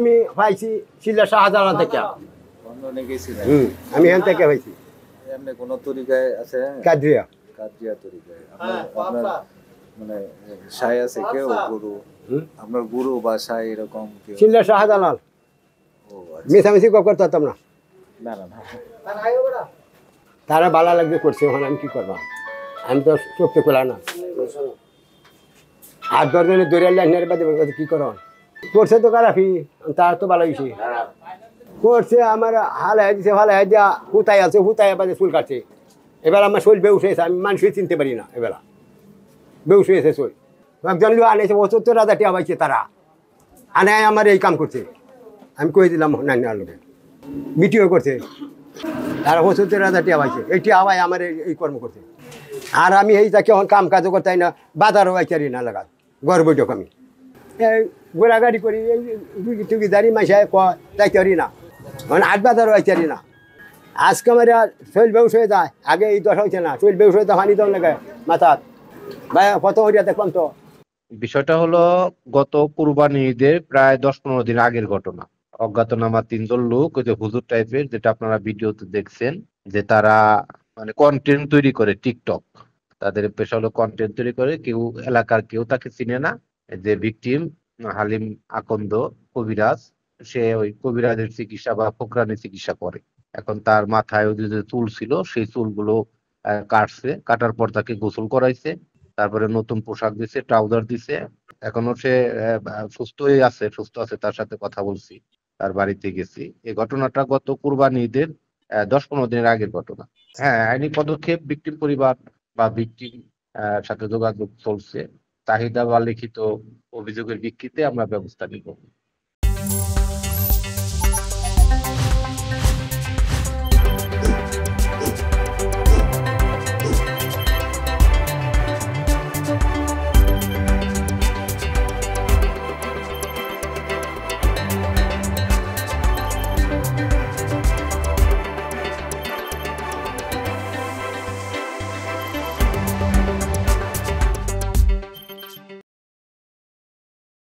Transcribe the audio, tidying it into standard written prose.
আমি পাইছি সিলেট শাহজালাল থেকে। লন্ডনে গেছিলেন? আমি এখান থেকে পাইছি এমনি কোন তরিকায় আছে? কাদরিয়া। কাদরিয়া তরিকায়। আপনার মানে শায় আছে কেউ গুরু? আপনার গুরু বা শায় এরকম কেউ? সিলেট শাহজালাল। ও আচ্ছা। মিশামিশি করতাম না। না না না। তারা ভালো লাগবে করছে, ওখানে আমি কি করবো? আমি তো চোখতে খোলা না। আর 10 জনের দৌড়ে লাইনের বাদে কি করো? করছে তো কারাফি, তার তো ভালো হয়েছে। করছে আমার হালাই দিছে, হালাই দিয়া হুতাই আছে, হুতাই বাদে চুল কাটছে। এবার আমার শরীর বেউস হয়েছে, আমি মানুষই চিনতে পারি না। এবার বেউস হয়েছে শরীর। একজন লোক আনাইছে ৭৫,০০০ টাকা পাইছে তারা। আনায় আমার এই কাম করছে। আমি কই দিলাম নাইনার লোকে মিটিও করছে, তারা ৭৫,০০০ টাকা পাইছে। এইটি আওয়াই আমার এই কর্ম করছে। আর আমি এই তাকে এখন কাম কাজও করতে না, বাজারও আইচারি না লাগা ঘর বৈঠক। আমি এই ঘোরাগাড়ি করি, এই রুগী টুগি দাঁড়ি মাইসায় যাইতে পারি না, মানে ৮ বাজারও আইচারি না। আজকে আমার শরীর বেউস হয়ে যায়, আগে এই দশা হয়েছে না, শরীর বেউস হয়ে পানি দেওয়া লাগে মাথাত। ভাই কত হইয়া দেখলাম তো। বিষয়টা হলো গত কুরবানি ঈদের প্রায় ১০-১৫ দিন আগের ঘটনা। অজ্ঞাতনামা ৩ জন লোক, ওই যে হুজুর টাইপের, যেটা আপনারা ভিডিওতে দেখছেন, যে তারা মানে কন্টেন্ট তৈরি করে টিকটক। তাদের পেশা হলো কন্টেন্ট তৈরি করে। কেউ এলাকার কেউ তাকে চিনে না। যে ভিকটিম হালিম আকন্দ কবিরাজ, সে ওই কবিরাজের চিকিৎসা বা ফোকরানি চিকিৎসা করে। এখন তার মাথায় ওই যে চুল ছিল, সেই চুলগুলো কাটছে, কাটার পর তাকে গোসল করাইছে, তারপরে নতুন পোশাক দিছে, ট্রাউজার দিছে। এখনো সে সুস্থই আছে, সুস্থ আছে। তার সাথে কথা বলছি, তার বাড়িতে গেছি। এই ঘটনাটা গত কুরবানি ঈদের ১০-১৫ দিনের আগের ঘটনা। হ্যাঁ, আইনি পদক্ষেপ ভিকটিম পরিবার বা ভিকটিম সাথে যোগাযোগ চলছে। চাহিদা বা লিখিত অভিযোগের ভিত্তিতে আমরা ব্যবস্থা নিব।